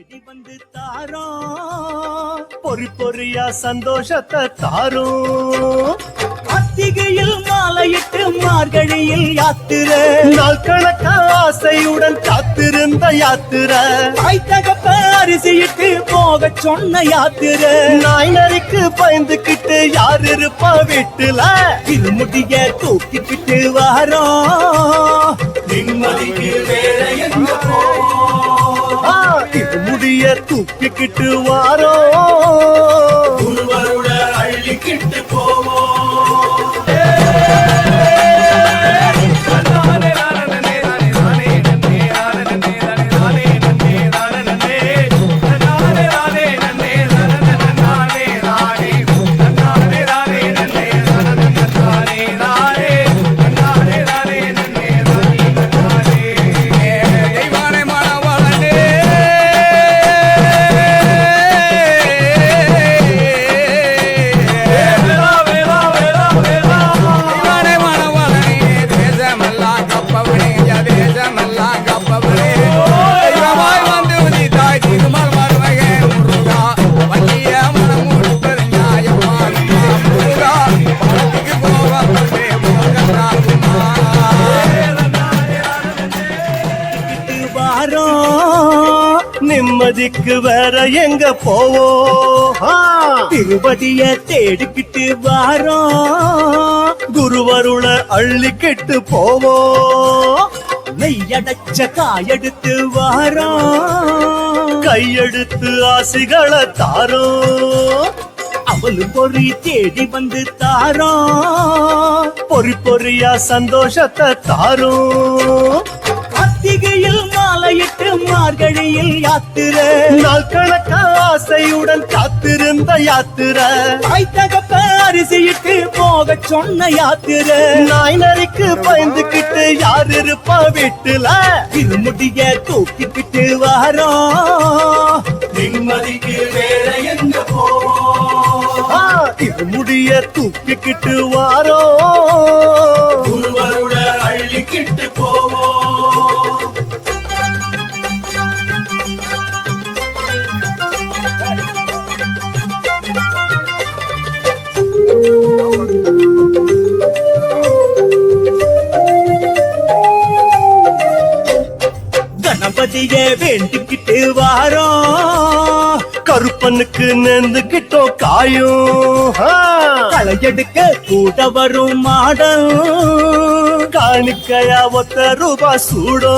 தேடி வந்து தாரோ பொறி பொறியா சந்தோஷத்தை தாரும் கார்த்திகையில் மாலையிட்டு மார்கழியில் யாத்திரை நாள் கணக்க ஆசையுடன் காத்திருந்த யாத்திரை தாய் தகப்ப அரிசியிட்டு போக சொன்ன யாத்திரை நாய் நரிக்கு பயந்துகிட்டு யார் இருப்பா வீட்டுல திருமுடிய தூக்கிக்கிட்டு வாரோம் நிம்மதிக்கு வேற எங்க திருமுடிய தூக்கிக்கிட்டு வாரோம் குருவருட அள்ளிக்கிட்டு போவோம் நிம்மதிக்கு வேற எங்க போவோம் திருப்பதிய தேடிக்கிட்டு வாரோம் குருவருள அள்ளிக்கிட்டு போவோம் நெய்யடைச்ச காயெடுத்து வாரோம் கையெடுத்து ஆசைகளை தாரோம் அவளு பொறி தேடி வந்து தாரோம் பொறி பொறியா சந்தோஷத்தை தாரோம் கார்த்திகையில் மாலையிட்டு மார்கழியில் யாத்திரை நாள் கணக்க ஆசையுடன் காத்திருந்த யாத்திரை தாய் தகப்ப அரிசியிட்டு போக சொன்ன யாத்திரை நாய் நரிக்கு பயந்துகிட்டு யார் இருப்பா வீட்டுல திருமுடிய தூக்கிக்கிட்டு வாரோம் நிம்மதிக்கு வேற எங்க போவோம் திருமுடிய தூக்கிக்கிட்டு வாரோம் குருவருட அள்ளிக்கிட்டு போவோம் கணபதியே வேண்டிக்கிட்டு வாரோம் கருப்பனுக்கு நெந்துக்கிட்டோம் காயும் களையெடுக்க கூட வரும் மாடம் காணிக்கையா ₹1 சூடோ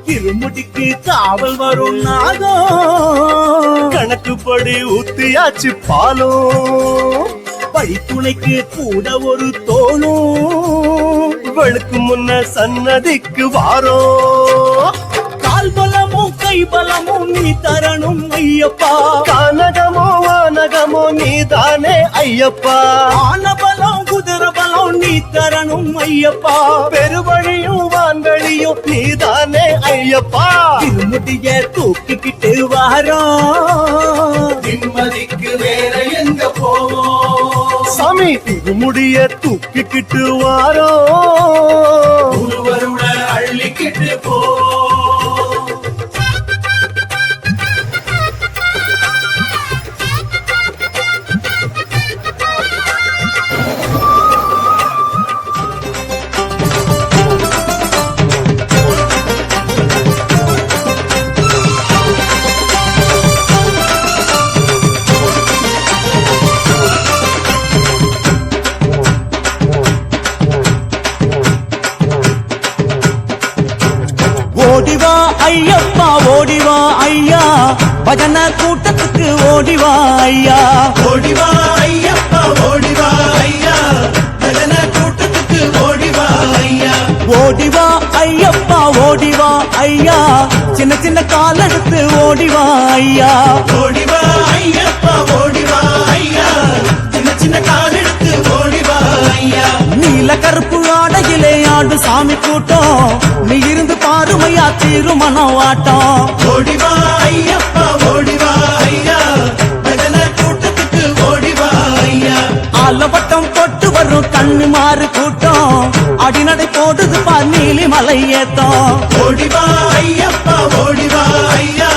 திருமுடிக்கு காவல் வரும் நாகம் கணக்குப்படி ஊத்தியாச்சு பாலும் வழித்துணைக்கு கூட ஒரு தோணும் வெளுக்கு முன்ன சன்னதிக்கு வாரோம் கால் பலமும் கை பலமும் நீ தரணும் ஐயப்பா கானகமோ வானகமோ நீ தானே ஐயப்பா ஆன பலம் குதிர பலம் நீ தரணும் ஐயப்பா பெருவழியும் வான்வழியும் நீ தானே ஐயப்பா திருமுடிய தூக்கிக்கிட்டு வாரோம் நிம்மதிக்கு வேற எங்க போவோம் சாமி திருமுடிய தூக்கிக்கிட்டு வாரோம் குருவருட அள்ளிக்கிட்டு போவோம் ஓடிவா ஐயப்பா ஓடிவா ஐயா பஜன கூட்டத்துக்கு ஓடிவா ஐயா ஓடிவா ஐயப்பா ஓடிவா ஐயா பஜன கூட்டத்துக்கு ஓடிவா ஐயா ஓடிவா ஐயப்பா ஓடிவா ஐயா சின்ன சின்ன கால் எடுத்து ஓடிவா ஐயா ஓடிவா ஐயப்பா ஓடிவா ஐயா சின்ன சின்ன கால் எடுத்து ஓடிவா ஐயா நீல கருப்பு ஆடையிலே ஆடு சாமி கூட்டம் நீ இருந்து பாருமையா திருமணம் வாட்டம் ஓடிவா ஐயப்பா ஓடிவா ஐயா பஜன கூட்டத்துக்கு ஓடிவா ஐயா ஆலவட்டம் தொட்டு வரும் கண்ணு மாறு கூட்டம் அடிநடை போடுது பார் நீலி மலை ஏத்தம் ஓடிவா ஐயப்பா ஓடிவா ஐயா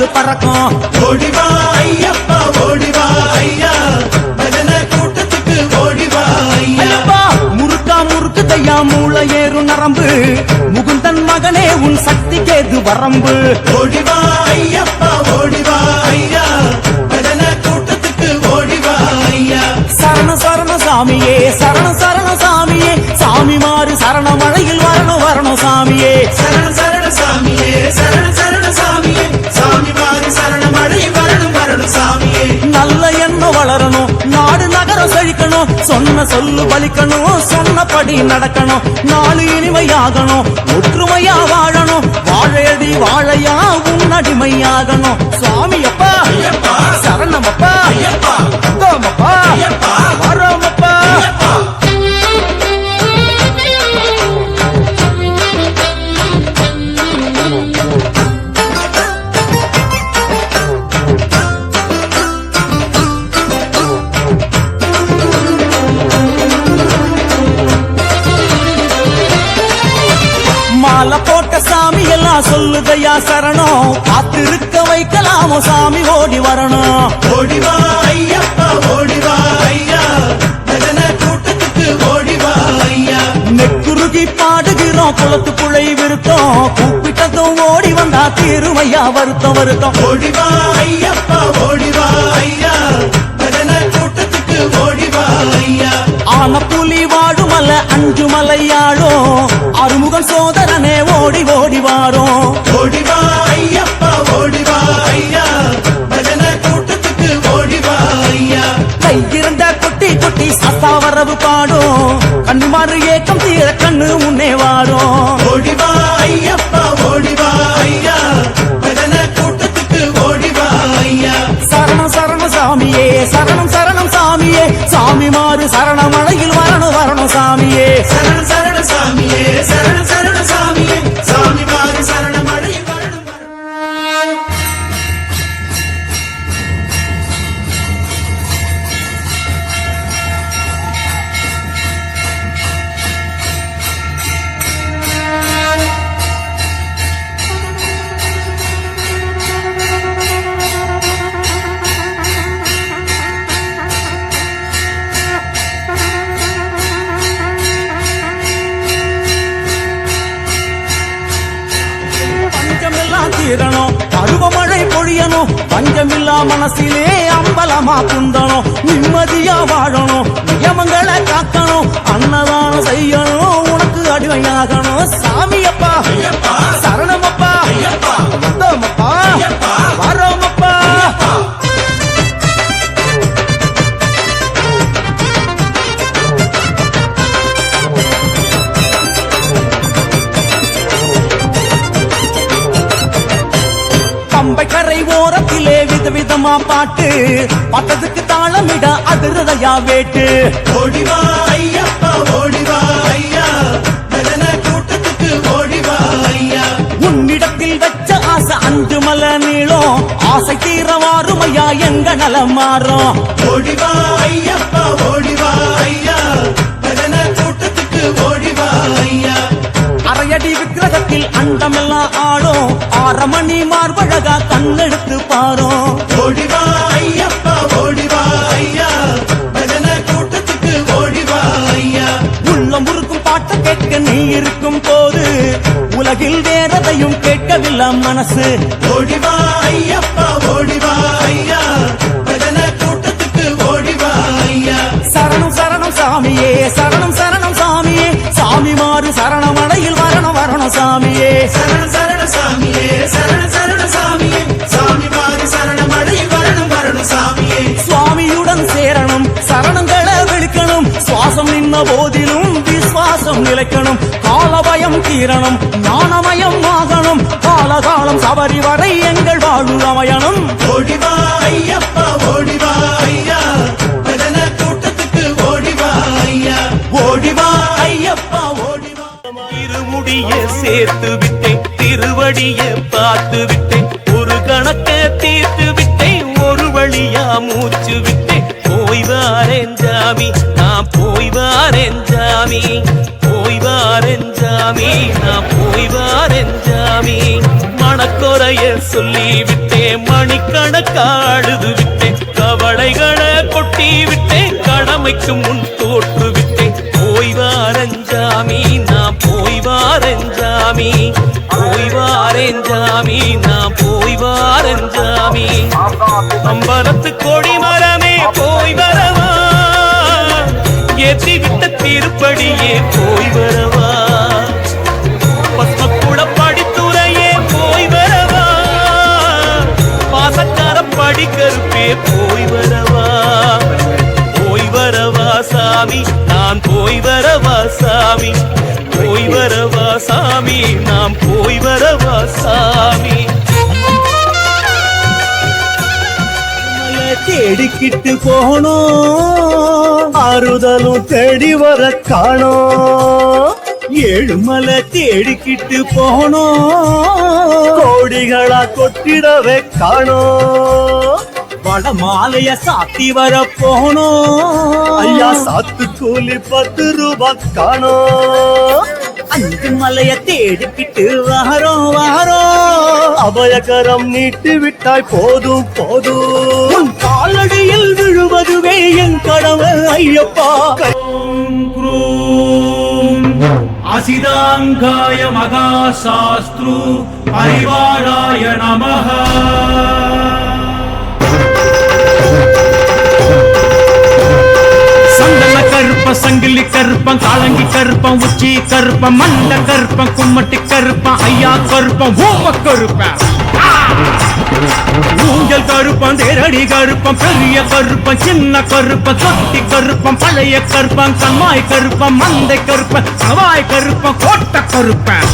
தூள் பறக்கும். ஓடிவா ஐயப்பா ஓடிவா ஐயா பஜன கூட்டத்துக்கு ஓடிவா ஐயா ஐயப்பா முறுக்கா முறுக்கு தையா மூளை ஏறும் நரம்பு முகுந்தன் மகனே உன் சக்தி கேது வரம்பு. ஓடிவா ஐயப்பா ஓடிவா ஐயா பஜன கூட்டத்துக்கு ஓடிவா ஐயா சரண சரண சாமியே சரண சரண சாமியே சாமி மாறு சரண மழையில் வரணும் வரணும் சாமியே. சரண சரண சாமியே சரண சரண சாமியே சாமி மாறி சரண மழை வரணும் வரணும் சாமியே நல்ல எண்ணம் வளரணும் நாடு நகரம் செழிக்கணும் சொன்ன சொல்லு பலிக்கணும் சொன்னபடி நடக்கணும் நாடு இனிமையாகணும் ஒற்றுமையா வாழணும் வாழையடி வாழையா உன் அடிமையாகணும். சுவாமி அப்பா ஐயப்பா சரணமப்பா ஐயப்பா அப்பா ஐயப்பா வரோமப்பா. ஐயப்பா மாலை போட்ட சாமி எல்லாம் சொல்லுதையா சரணம் காத்திருக்க வைக்கலாமோ சாமி ஓடி வரணும். ஓடிவா ஐயப்பா ஓடிவா ஐயா பஜன கூட்டத்துக்கு ஓடிவா ஐயா நெக்குருகி பாடுகிறோம் குளத்துக்குள்ளை விருத்தம் கூப்பிட்டதும் ஓடி வந்தா தீருமையா வருத்தம் வருத்தம். ஓடிவா ஐயப்பா ஓடிவா ஐயா பஜன கூட்டத்துக்கு ஓடிவா ஐயா ஆன புலி வாடுமல்ல அஞ்சு மலையாடும் அறுமுகன் சோதரனே ஓடி ஓடி வாரும். ஓடிவா ஐயப்பா ஓடிவா ஐயா பஜன கூட்டத்துக்கு ஓடிவா ஐயா கையிருந்த கொட்டி கொட்டி சத்தா வரவு பாடும் கண்ணுமாறு ஏக்கம் தீர கண்ணு முன்னே வாரும். ஓடிவா ஐயப்பா ஓடிவா ஐயா பஜன கூட்டத்துக்கு ஓடிவா ஐயா சரணம் சரண சாமியே சரணம் சரணம் சாமியே சாமி மாறு சரண மழையில் வரணும் வரணும் சாமியே. சரண சரண சாமியே சரண சரண சாமியே சாமி மாறி சரண மழை வரணும் வரணும் பஞ்சமெல்லாம் தீரணும் பருவமழை பொழியணும் பஞ்சமில்லா மனசிலே அம்பலமா குந்தணும் நிம்மதியா வாழணும் நியமங்களை காக்கணும் அன்னதானம் செய்யணும் உனக்கு அடிமையாகணும். சாமியப்பா ஐயப்பா சரணமப்பா ஐயப்பா வந்தோமப்பா ஐயப்பா வரோமப்பா. பம்பை கரை ஓரத்திலே விதவிதமா பாட்டு பட்டதுக்கு தாளமிட அதிரதையா வேட்டு. ஓடிவா ஐயப்பா ஓடிவா ஐயா பஜன கூட்டத்துக்கு ஓடிவா ஐயா உன்னிடத்தில் வச்ச ஆசை அஞ்சு மலை நீளம் ஆசை தீரவாருமையா எங்க நலம் மாறும். ஓடிவா ஐயப்பா ஓடிவா ஐயா பஜன கூட்டத்துக்கு ஓடிவா ஐயா அரையடி விக்கிரகத்தில் அண்டமெல்லாம் ஆடும் 6 மணி மார்பழகா கண்ணெடுத்து பாரும். ஓடிவா ஐயப்பா ஓடிவா ஐயா பஜன கூட்டத்துக்கு ஓடிவா ஐயா உள்ளம் உருக்கும் பாட்டை கேட்க நீ இருக்கும் போது உலகில் வேறதையும் கேட்கவில்லை மனசு. ஓடிவா ஐயப்பா ஓடிவா ஐயா பஜன கூட்டத்துக்கு ஓடிவா ஐயா சரணம் சரணம் சாமியே சரணம் சரணம் சாமியே சாமி மாறு சரண மழையில் வரணும் வரணும் சாமியே. சரண சரண சாமியே சரண சரண சாமியே சாமி மாறி சரண மழை வரணும் வரணும் சாமியே சுவாமியுடன் சேரணும் சரணங்களை விழிக்கணும் சுவாசம் நின்ன போதிலும் விசுவாசம் நிலைக்கணும் காலபயம் தீரணும் ஞானமயம் ஆகணும் காலகாலம் சபரி வரை எங்கள் வாழ்வு அமையணும். ஓடிவா ஐயப்பா ஓடிவா ஐயா பஜன கூட்டத்துக்கு ஓடிவா ஐயா ஓடிவா ஐயப்பா ஓடிவா திருமுடிய சேர்த்து விட்டேன் திருவடிய பார்த்து விட்டேன் ஒரு கணக்க தீர்த்து விட்டேன் ஒரு வழியா மூச்சு விட்டேன் போய் வாரேன் ஜாமி நான் போய் வாரேன் ஜாமி போய் வாரேன் ஜாமி நான் போய் வாரேன் ஜாமி மணக்க குறைய சொல்லி விட்டேன், மணிக்கணக்காடுது விட்டேன், கவலைகளை கொட்டி விட்டேன், கடமைக்கு முன் தோற்று விட்டேன். போய் வாரஞ்சாமி, நான் போய் வாரஞ்சாமி, போய் வாரஞ்சாமி, நான் போய் வாரஞ்சாமி. அம்பலத்து கொடி மரமே போய் வரவா, ஏற்றி விட்ட திருப்படியே போய் வரவா, பத்மக்குள படித்துறையே போய் வரவா, பாசக்கார படிக்கருப்பே போய் வரவா, போய் வரவா சாமி, நான் போய் வரவா சாமி, போய் வரவா சாமி, நாம் போய் வரவா சாமி. தேடிக்கிட்டு போனோம், ஆறுதலும் தேடி வர காணோம். ஏழுமலை தேடிக்கிட்டு போனோம், கோடிகளா கொட்டிடவே காணோம். வடமாலைய சாத்தி வர போனோம், ஐயா சாத்து கூலி 10 ரூபாய் காணோம். அஞ்சு மலைய தேடிக்கிட்டு வாரோம், அபயகரம் நீட்டு விட்டாய் போதும் போதும். உன் காலடியில் விழுவதுவே என் கடமை ஐயப்பா. அசிதாங்காய மகாசாஸ்திரு பரிவாராய நமஹ. சந்தன கருப்ப சங்கிலி கருப்பம், காலங்கி கருப்பம், உச்சி கருப்பம், மண்ட கருப்பம், கும்மட்டி கருப்பம், ஐயா கருப்பம், ஊம கருப்பம், ஊஞ்சல் கருப்பம், தேரடி கருப்பம், பெரிய கருப்பம், சின்ன கருப்பம், தொட்டி கருப்பம், பழைய கருப்பம், கண்மாய் கருப்பம், மந்தை கருப்பம், சவாய் கருப்பம், கோட்ட கருப்பம்,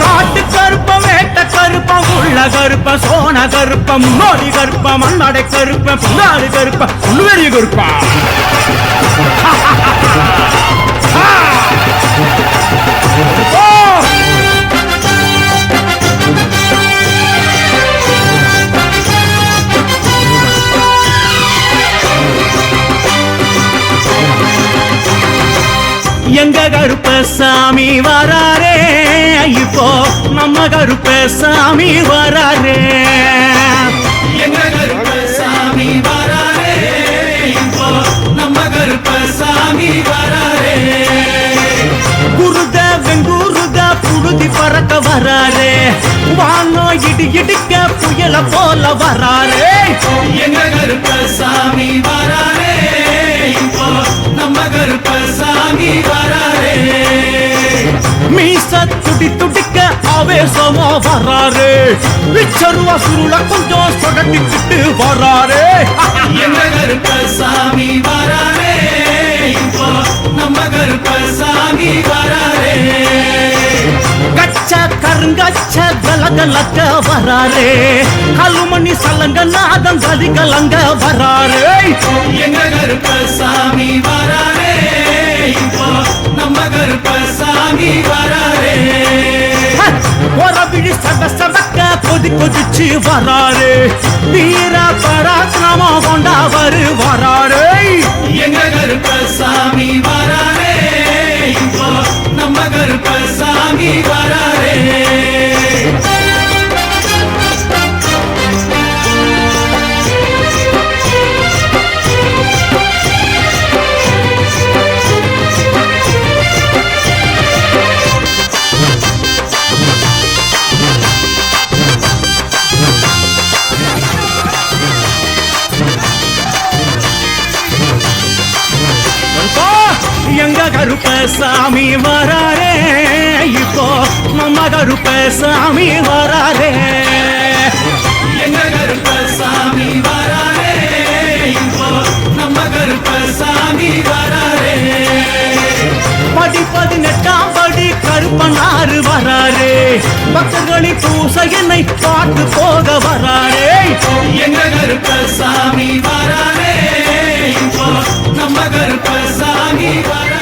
காட்டு கருப்பம், வேட்ட கருப்பம், உள்ள கருப்பம், சோன கருப்பம், முன்னோடி கருப்பம், மண்ணடை கருப்பம், புல்லாடு கருப்பம், புல்வெறி கருப்பம். எங்க கருப்பசாமி வராரே, இப்போ நம்ம கருப்பசாமி வராரே, எங்க கருப்பசாமி வராரே, இப்போ நம்ம கருப்பசாமி வராரே. குருத வெங்குருத புழுதி பறக்க வராரே, வானோ இடி இடிக்க புயல போல வராரே, எங்க கருப்பசாமி வராரே, இப்போ நம்ம கருப்பசாமி வராரே. மீச துடி துடிக்க ஆவேசமா வராரே, விச்சருவா சுருள கொஞ்சம் சொடட்டிக்கிட்டு வராரே, எங்க கருப்பசாமி வராரே, இப்போ நம்ம கருப்பசாமி வராரே. கச்ச கருங்கச்ச கலகலக்க வராரே, கலுமணி சலங்க நாதம் கலி கலங்க வராரே, எங்க கருப்பசாமி வராரே, இப்போ நம்ம கருப்பசாமி வராரே. ஒரவிழி சட சடக்க கொதி கொதிச்சு வராரே, வீர பராக்கிரம கொண்டவரு வராரே, எங்க கருப்பசாமி வராரே, இப்போ நம்ம கருப்பசாமி வராரே. எங்க கருப்பசாமி வராரே, இப்போ நம்ம கருப்பசாமி வராரே, எங்க கருப்பசாமி வராரே, இப்போ நம்ம கருப்பசாமி வராரே. படி 18ஆம் படி கருப்பனாறு வராரே, பக்தர்களின் பூசையனை பார்த்து போக வராரே, எங்க கருப்பசாமி வராரே, இப்போ நம்ம கருப்பசாமி வராரே.